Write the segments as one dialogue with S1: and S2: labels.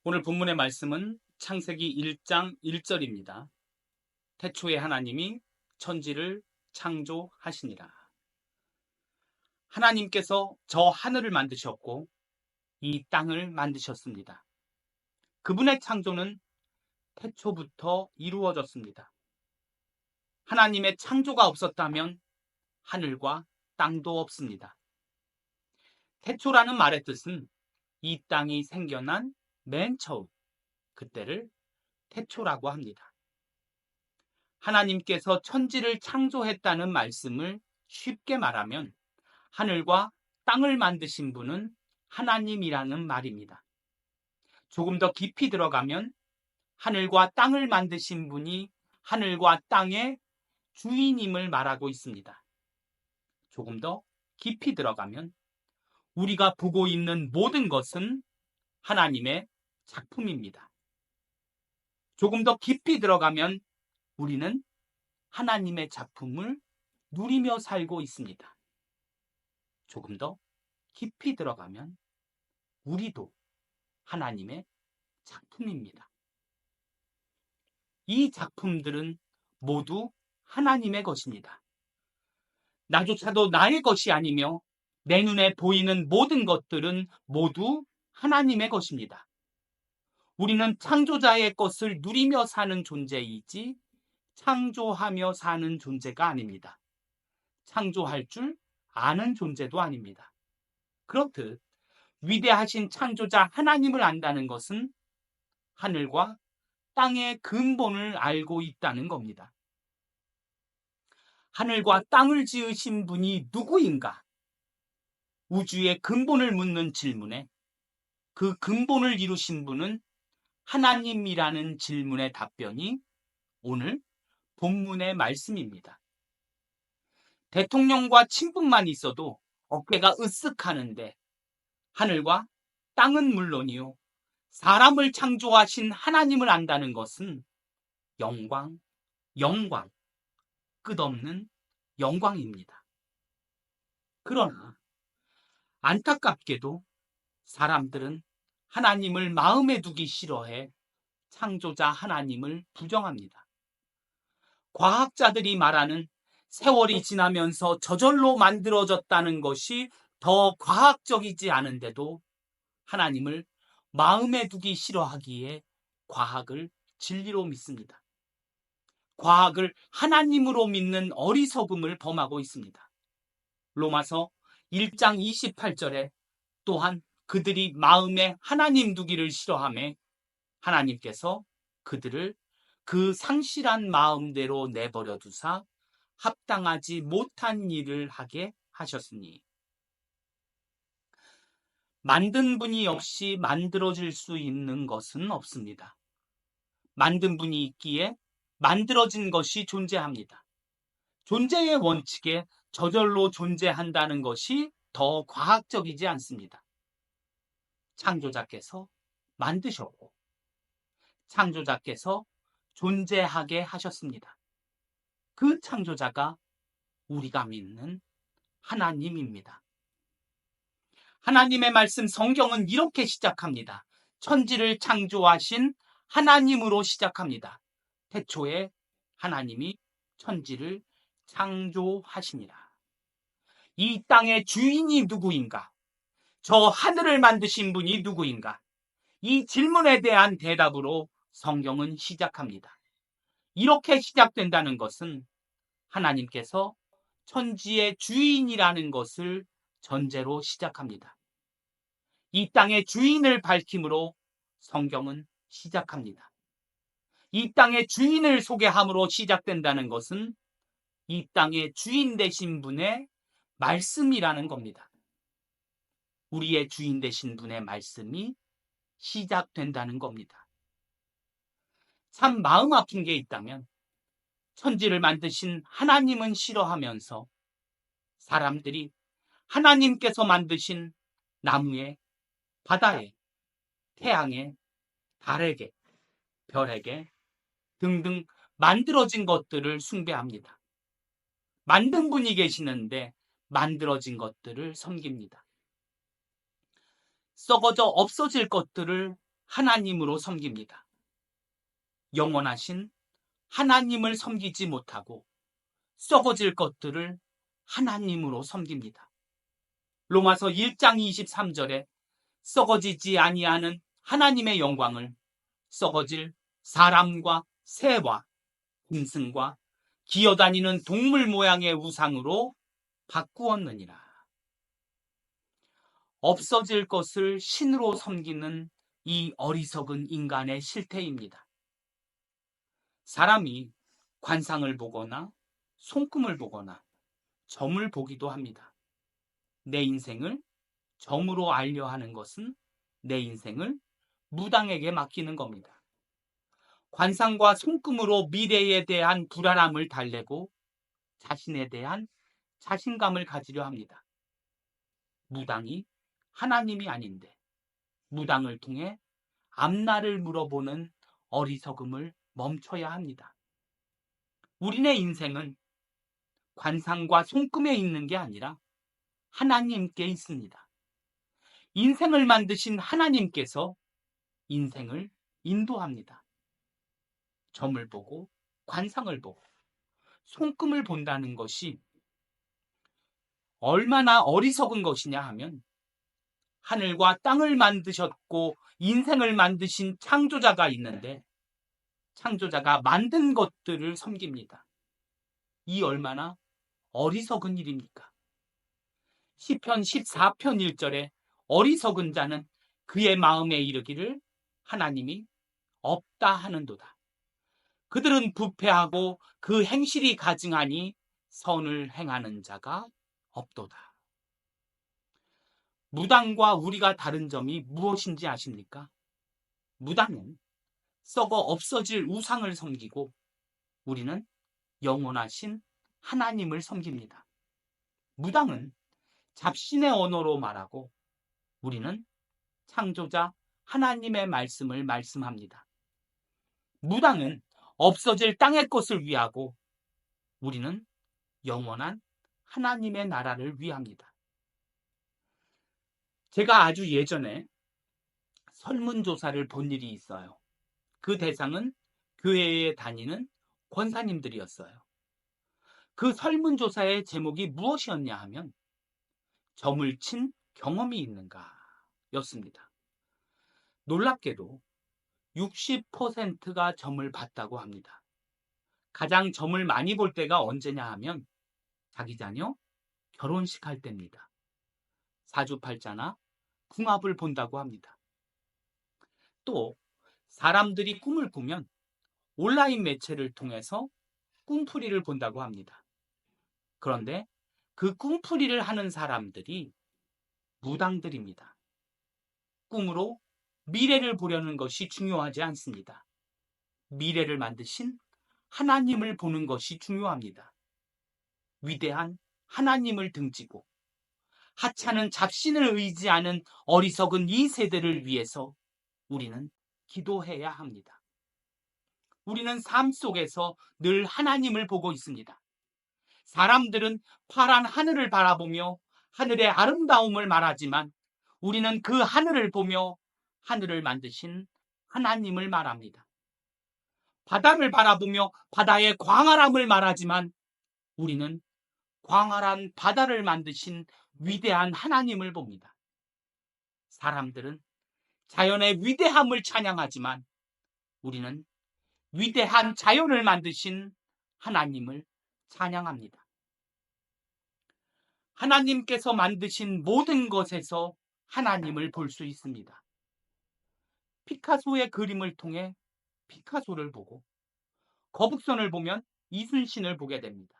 S1: 오늘 본문의 말씀은 창세기 1장 1절입니다. 태초에 하나님이 천지를 창조하시니라. 하나님께서 저 하늘을 만드셨고 이 땅을 만드셨습니다. 그분의 창조는 태초부터 이루어졌습니다. 하나님의 창조가 없었다면 하늘과 땅도 없습니다. 태초라는 말의 뜻은 이 땅이 생겨난 맨 처음, 그때를 태초라고 합니다. 하나님께서 천지를 창조했다는 말씀을 쉽게 말하면 하늘과 땅을 만드신 분은 하나님이라는 말입니다. 조금 더 깊이 들어가면 하늘과 땅을 만드신 분이 하늘과 땅의 주인임을 말하고 있습니다. 조금 더 깊이 들어가면 우리가 보고 있는 모든 것은 하나님의 작품입니다. 조금 더 깊이 들어가면 우리는 하나님의 작품을 누리며 살고 있습니다. 조금 더 깊이 들어가면 우리도 하나님의 작품입니다. 이 작품들은 모두 하나님의 것입니다. 나조차도 나의 것이 아니며 내 눈에 보이는 모든 것들은 모두 하나님의 것입니다. 우리는 창조자의 것을 누리며 사는 존재이지 창조하며 사는 존재가 아닙니다. 창조할 줄 아는 존재도 아닙니다. 그렇듯 위대하신 창조자 하나님을 안다는 것은 하늘과 땅의 근본을 알고 있다는 겁니다. 하늘과 땅을 지으신 분이 누구인가? 우주의 근본을 묻는 질문에 그 근본을 이루신 분은 하나님이라는 질문의 답변이 오늘 본문의 말씀입니다. 대통령과 친분만 있어도 어깨가 으쓱하는데 하늘과 땅은 물론이요, 사람을 창조하신 하나님을 안다는 것은 영광, 끝없는 영광입니다. 그러나 안타깝게도 사람들은 하나님을 마음에 두기 싫어해 창조자 하나님을 부정합니다. 과학자들이 말하는 세월이 지나면서 저절로 만들어졌다는 것이 더 과학적이지 않은데도 하나님을 마음에 두기 싫어하기에 과학을 진리로 믿습니다. 과학을 하나님으로 믿는 어리석음을 범하고 있습니다. 로마서 1장 28절에 또한 그들이 마음에 하나님 두기를 싫어하며 하나님께서 그들을 그 상실한 마음대로 내버려 두사 합당하지 못한 일을 하게 하셨으니, 만든 분이 없이 만들어질 수 있는 것은 없습니다. 만든 분이 있기에 만들어진 것이 존재합니다. 존재의 원칙에 저절로 존재한다는 것이 더 과학적이지 않습니다. 창조자께서 만드셨고 창조자께서 존재하게 하셨습니다. 그 창조자가 우리가 믿는 하나님입니다. 하나님의 말씀 성경은 이렇게 시작합니다. 천지를 창조하신 하나님으로 시작합니다. 태초에 하나님이 천지를 창조하시니라. 이 땅의 주인이 누구인가? 저 하늘을 만드신 분이 누구인가? 이 질문에 대한 대답으로 성경은 시작합니다. 이렇게 시작된다는 것은 하나님께서 천지의 주인이라는 것을 전제로 시작합니다. 이 땅의 주인을 밝힘으로 성경은 시작합니다. 이 땅의 주인을 소개함으로 시작된다는 것은 이 땅의 주인 되신 분의 말씀이라는 겁니다. 우리의 주인 되신 분의 말씀이 시작된다는 겁니다. 참 마음 아픈 게 있다면 천지를 만드신 하나님은 싫어하면서 사람들이 하나님께서 만드신 나무에, 바다에, 태양에, 달에게, 별에게 등등 만들어진 것들을 숭배합니다. 만든 분이 계시는데 만들어진 것들을 섬깁니다. 썩어져 없어질 것들을 하나님으로 섬깁니다. 영원하신 하나님을 섬기지 못하고 썩어질 것들을 하나님으로 섬깁니다. 로마서 1장 23절에 썩어지지 아니하는 하나님의 영광을 썩어질 사람과 새와 짐승과 기어다니는 동물 모양의 우상으로 바꾸었느니라. 없어질 것을 신으로 섬기는 이 어리석은 인간의 실태입니다. 사람이 관상을 보거나 손금을 보거나 점을 보기도 합니다. 내 인생을 점으로 알려 하는 것은 내 인생을 무당에게 맡기는 겁니다. 관상과 손금으로 미래에 대한 불안함을 달래고 자신에 대한 자신감을 가지려 합니다. 무당이 하나님이 아닌데 무당을 통해 앞날을 물어보는 어리석음을 멈춰야 합니다. 우리네 인생은 관상과 손금에 있는 게 아니라 하나님께 있습니다. 인생을 만드신 하나님께서 인생을 인도합니다. 점을 보고 관상을 보고 손금을 본다는 것이 얼마나 어리석은 것이냐 하면 하늘과 땅을 만드셨고 인생을 만드신 창조자가 있는데 창조자가 만든 것들을 섬깁니다. 이 얼마나 어리석은 일입니까? 시편 14편 1절에 어리석은 자는 그의 마음에 이르기를 하나님이 없다 하는도다. 그들은 부패하고 그 행실이 가증하니 선을 행하는 자가 없도다. 무당과 우리가 다른 점이 무엇인지 아십니까? 무당은 썩어 없어질 우상을 섬기고 우리는 영원하신 하나님을 섬깁니다. 무당은 잡신의 언어로 말하고 우리는 창조자 하나님의 말씀을 말씀합니다. 무당은 없어질 땅의 것을 위하고 우리는 영원한 하나님의 나라를 위합니다. 제가 아주 예전에 설문조사를 본 일이 있어요. 그 대상은 교회에 다니는 권사님들이었어요. 그 설문조사의 제목이 무엇이었냐 하면 점을 친 경험이 있는가 였습니다. 놀랍게도 60%가 점을 봤다고 합니다. 가장 점을 많이 볼 때가 언제냐 하면 자기 자녀 결혼식 할 때입니다. 사주팔자나 궁합을 본다고 합니다. 또 사람들이 꿈을 꾸면 온라인 매체를 통해서 꿈풀이를 본다고 합니다. 그런데 그 꿈풀이를 하는 사람들이 무당들입니다. 꿈으로 미래를 보려는 것이 중요하지 않습니다. 미래를 만드신 하나님을 보는 것이 중요합니다. 위대한 하나님을 등지고 하찮은 잡신을 의지하는 어리석은 이 세대를 위해서 우리는 기도해야 합니다. 우리는 삶 속에서 늘 하나님을 보고 있습니다. 사람들은 파란 하늘을 바라보며 하늘의 아름다움을 말하지만 우리는 그 하늘을 보며 하늘을 만드신 하나님을 말합니다. 바다를 바라보며 바다의 광활함을 말하지만 우리는 광활한 바다를 만드신 위대한 하나님을 봅니다. 사람들은 자연의 위대함을 찬양하지만 우리는 위대한 자연을 만드신 하나님을 찬양합니다. 하나님께서 만드신 모든 것에서 하나님을 볼 수 있습니다. 피카소의 그림을 통해 피카소를 보고 거북선을 보면 이순신을 보게 됩니다.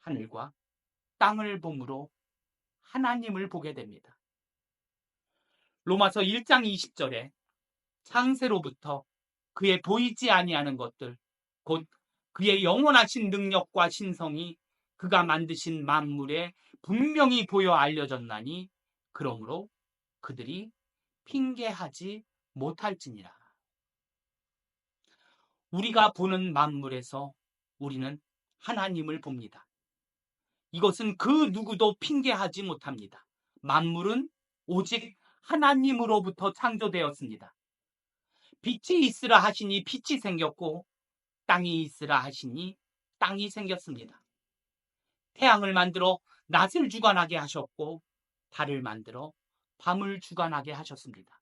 S1: 하늘과 땅을 봄으로 하나님을 보게 됩니다. 로마서 1장 20절에 창세로부터 그의 보이지 아니하는 것들 곧 그의 영원하신 능력과 신성이 그가 만드신 만물에 분명히 보여 알려졌나니 그러므로 그들이 핑계하지 못할지니라. 우리가 보는 만물에서 우리는 하나님을 봅니다. 이것은 그 누구도 핑계하지 못합니다. 만물은 오직 하나님으로부터 창조되었습니다. 빛이 있으라 하시니 빛이 생겼고 땅이 있으라 하시니 땅이 생겼습니다. 태양을 만들어 낮을 주관하게 하셨고 달을 만들어 밤을 주관하게 하셨습니다.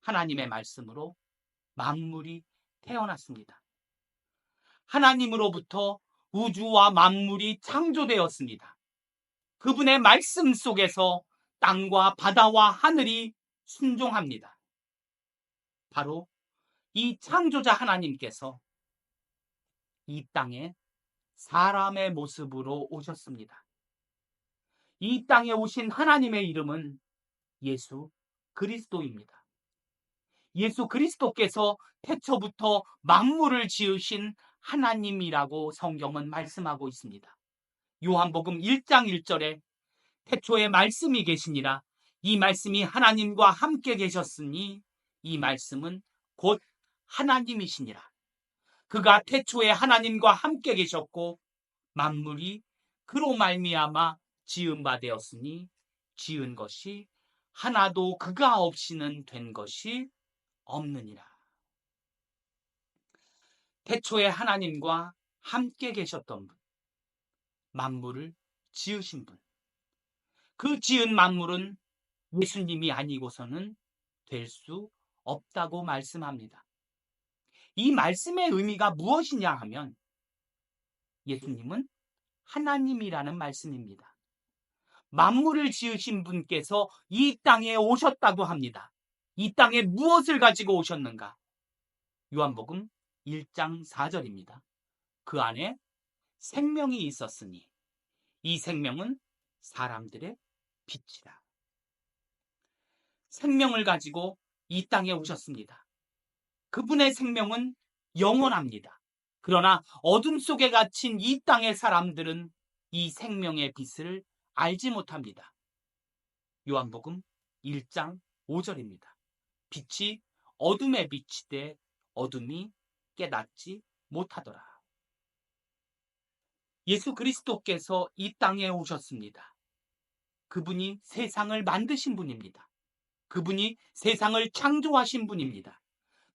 S1: 하나님의 말씀으로 만물이 태어났습니다. 하나님으로부터 우주와 만물이 창조되었습니다. 그분의 말씀 속에서 땅과 바다와 하늘이 순종합니다. 바로 이 창조자 하나님께서 이 땅에 사람의 모습으로 오셨습니다. 이 땅에 오신 하나님의 이름은 예수 그리스도입니다. 예수 그리스도께서 태초부터 만물을 지으신 하나님이라고 성경은 말씀하고 있습니다. 요한복음 1장 1절에 태초에 말씀이 계시니라 이 말씀이 하나님과 함께 계셨으니 이 말씀은 곧 하나님이시니라. 그가 태초에 하나님과 함께 계셨고 만물이 그로 말미암아 지은 바 되었으니 지은 것이 하나도 그가 없이는 된 것이 없느니라. 태초에 하나님과 함께 계셨던 분, 만물을 지으신 분, 그 지은 만물은 예수님이 아니고서는 될 수 없다고 말씀합니다. 이 말씀의 의미가 무엇이냐 하면 예수님은 하나님이라는 말씀입니다. 만물을 지으신 분께서 이 땅에 오셨다고 합니다. 이 땅에 무엇을 가지고 오셨는가? 요한복음 1장 4절입니다. 그 안에 생명이 있었으니 이 생명은 사람들의 빛이라. 생명을 가지고 이 땅에 오셨습니다. 그분의 생명은 영원합니다. 그러나 어둠 속에 갇힌 이 땅의 사람들은 이 생명의 빛을 알지 못합니다. 요한복음 1장 5절입니다. 빛이 어둠에 비치되 어둠이 깨닫지 못하더라. 예수 그리스도께서 이 땅에 오셨습니다. 그분이 세상을 만드신 분입니다. 그분이 세상을 창조하신 분입니다.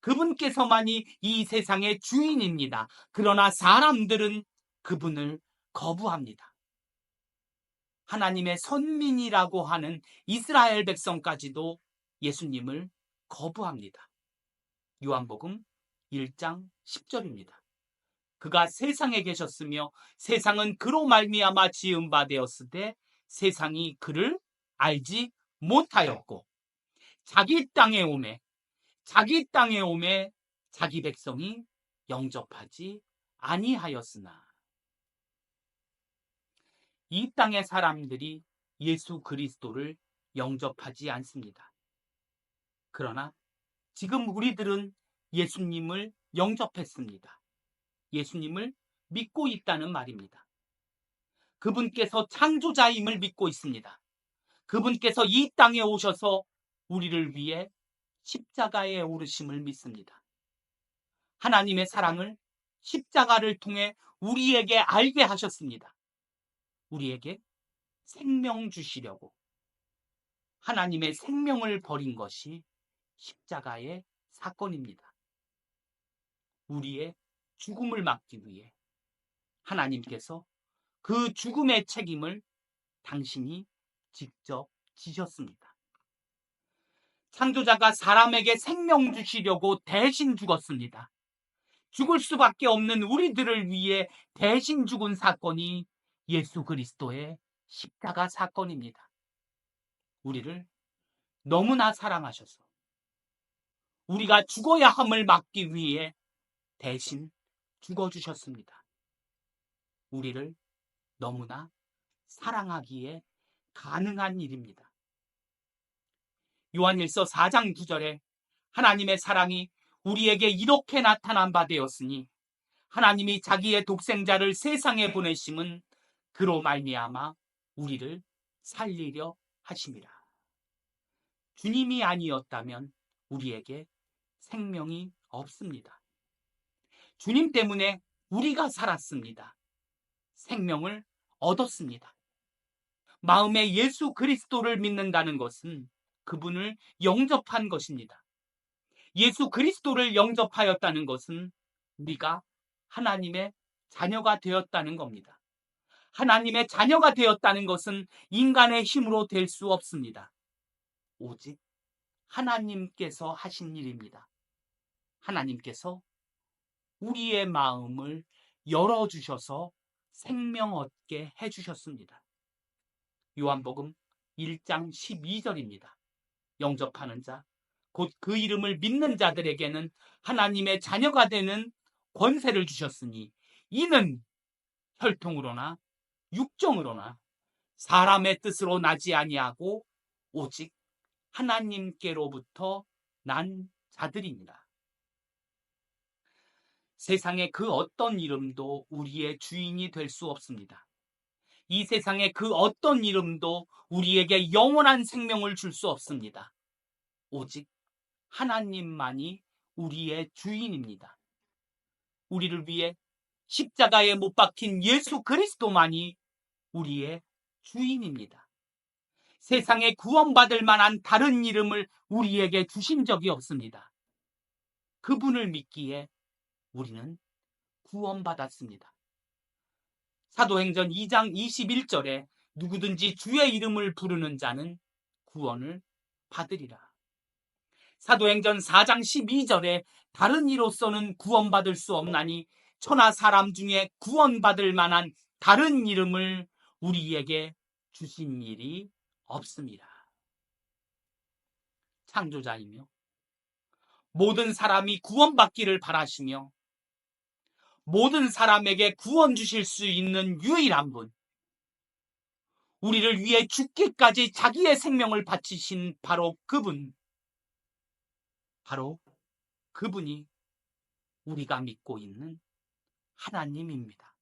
S1: 그분께서만이 이 세상의 주인입니다. 그러나 사람들은 그분을 거부합니다. 하나님의 선민이라고 하는 이스라엘 백성까지도 예수님을 거부합니다. 요한복음 1장 10절입니다. 그가 세상에 계셨으며 세상은 그로 말미암아 지은 바 되었으되 세상이 그를 알지 못하였고 자기 땅에 오매 자기 백성이 영접하지 아니하였으나 이 땅의 사람들이 예수 그리스도를 영접하지 않습니다. 그러나 지금 우리들은 예수님을 영접했습니다. 예수님을 믿고 있다는 말입니다. 그분께서 창조자임을 믿고 있습니다. 그분께서 이 땅에 오셔서 우리를 위해 십자가에 오르심을 믿습니다. 하나님의 사랑을 십자가를 통해 우리에게 알게 하셨습니다. 우리에게 생명 주시려고 하나님의 생명을 버린 것이 십자가의 사건입니다. 우리의 죽음을 막기 위해 하나님께서 그 죽음의 책임을 당신이 직접 지셨습니다. 창조자가 사람에게 생명 주시려고 대신 죽었습니다. 죽을 수밖에 없는 우리들을 위해 대신 죽은 사건이 예수 그리스도의 십자가 사건입니다. 우리를 너무나 사랑하셔서 우리가 죽어야 함을 막기 위해 대신 죽어주셨습니다. 우리를 너무나 사랑하기에 가능한 일입니다. 요한일서 4장 9절에 하나님의 사랑이 우리에게 이렇게 나타난 바 되었으니 하나님이 자기의 독생자를 세상에 보내심은 그로 말미암아 우리를 살리려 하심이라. 주님이 아니었다면 우리에게 생명이 없습니다. 주님 때문에 우리가 살았습니다. 생명을 얻었습니다. 마음에 예수 그리스도를 믿는다는 것은 그분을 영접한 것입니다. 예수 그리스도를 영접하였다는 것은 우리가 하나님의 자녀가 되었다는 겁니다. 하나님의 자녀가 되었다는 것은 인간의 힘으로 될 수 없습니다. 오직 하나님께서 하신 일입니다. 하나님께서 우리의 마음을 열어주셔서 생명 얻게 해주셨습니다. 요한복음 1장 12절입니다. 영접하는 자, 곧 그 이름을 믿는 자들에게는 하나님의 자녀가 되는 권세를 주셨으니 이는 혈통으로나 육정으로나 사람의 뜻으로 나지 아니하고 오직 하나님께로부터 난 자들입니다. 세상의 그 어떤 이름도 우리의 주인이 될 수 없습니다. 이 세상의 그 어떤 이름도 우리에게 영원한 생명을 줄 수 없습니다. 오직 하나님만이 우리의 주인입니다. 우리를 위해 십자가에 못 박힌 예수 그리스도만이 우리의 주인입니다. 세상에 구원받을 만한 다른 이름을 우리에게 주신 적이 없습니다. 그분을 믿기에 우리는 구원받았습니다. 사도행전 2장 21절에 누구든지 주의 이름을 부르는 자는 구원을 받으리라. 사도행전 4장 12절에 다른 이로서는 구원받을 수 없나니 천하 사람 중에 구원받을 만한 다른 이름을 우리에게 주신 일이 없습니다. 창조자이며 모든 사람이 구원받기를 바라시며 모든 사람에게 구원 주실 수 있는 유일한 분, 우리를 위해 죽기까지 자기의 생명을 바치신 바로 그분이 우리가 믿고 있는 하나님입니다.